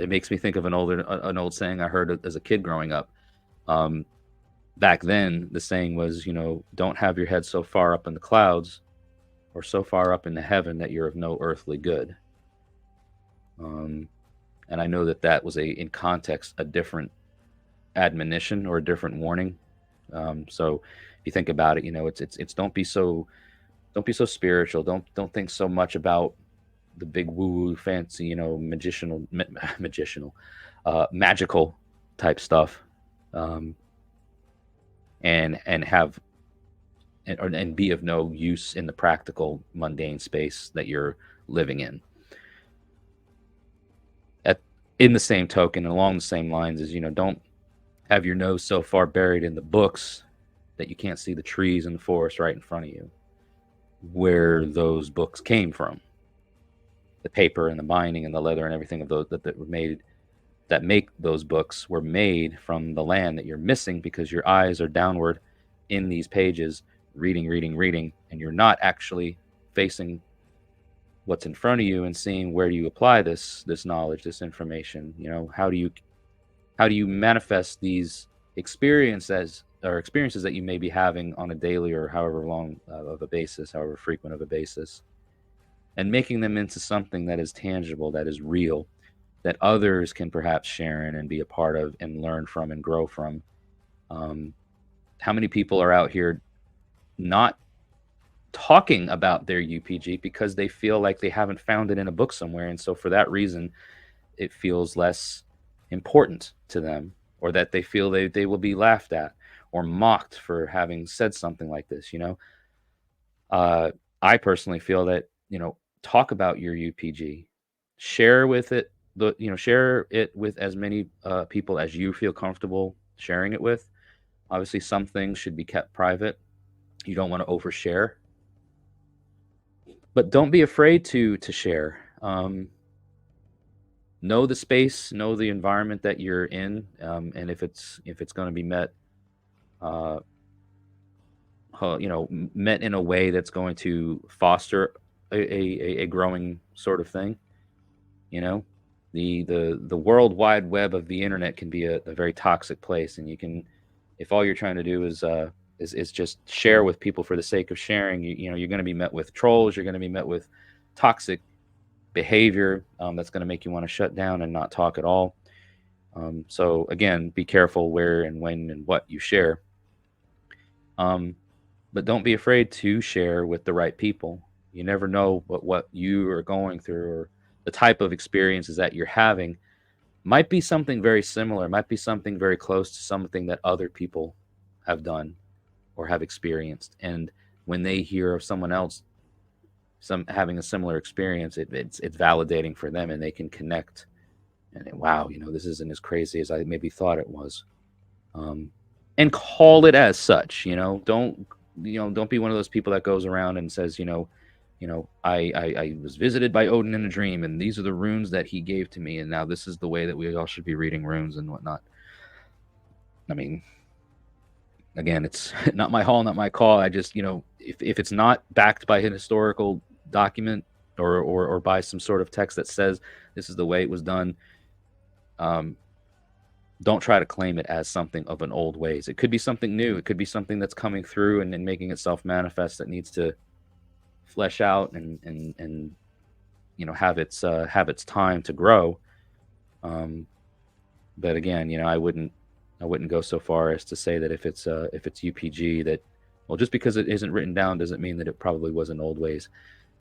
It makes me think of an old saying I heard as a kid growing up. Back then, the saying was, don't have your head so far up in the clouds or so far up into heaven that you're of no earthly good. And I know that was in context, a different admonition or a different warning. So if you think about it, it's don't be so spiritual. Don't think so much about the big woo fancy, magical type stuff, and have and be of no use in the practical mundane space that you're living in. In the same token, along the same lines, is don't have your nose so far buried in the books that you can't see the trees and the forest right in front of you, where those books came from. The paper and the binding and the leather and everything of those that were made, that make those books, were made from the land that you're missing because your eyes are downward in these pages, reading, and you're not actually facing what's in front of you and seeing where do you apply this knowledge, this information. How do you manifest these experiences that you may be having on a daily or however long of a basis, however frequent of a basis, and making them into something that is tangible, that is real, that others can perhaps share in and be a part of and learn from and grow from. How many people are out here not talking about their UPG because they feel like they haven't found it in a book somewhere, and so for that reason it feels less important to them, or that they feel they will be laughed at or mocked for having said something like this. I personally feel that talk about your UPG, share with it share it with as many people as you feel comfortable sharing it with. Obviously some things should be kept private. You don't want to overshare, but don't be afraid to share. Know the space, know the environment that you're in, and if it's going to be met, met in a way that's going to foster a growing sort of thing. The world wide web of the internet can be a very toxic place, and you can, if all you're trying to do is just share with people for the sake of sharing, you're going to be met with trolls. You're going to be met with toxic behavior that's going to make you want to shut down and not talk at all. So again, be careful where and when and what you share. But don't be afraid to share with the right people. You never know what you are going through, or the type of experiences that you're having might be something very similar, might be something very close to something that other people have done or have experienced. And when they hear of someone else having a similar experience, it's validating for them, and they can connect. And wow, this isn't as crazy as I maybe thought it was. And call it as such. Don't be one of those people that goes around and says, I was visited by Odin in a dream, and these are the runes that he gave to me, and now this is the way that we all should be reading runes and whatnot. I mean, again, it's not my hall, not my call. I just, if it's not backed by an historical document or by some sort of text that says this is the way it was done, don't try to claim it as something of an old ways. It could be something new. It could be something that's coming through and making itself manifest, that needs to flesh out and have its time to grow. But again, I wouldn't go so far as to say that if it's UPG, that, well, just because it isn't written down doesn't mean that it probably wasn't old ways.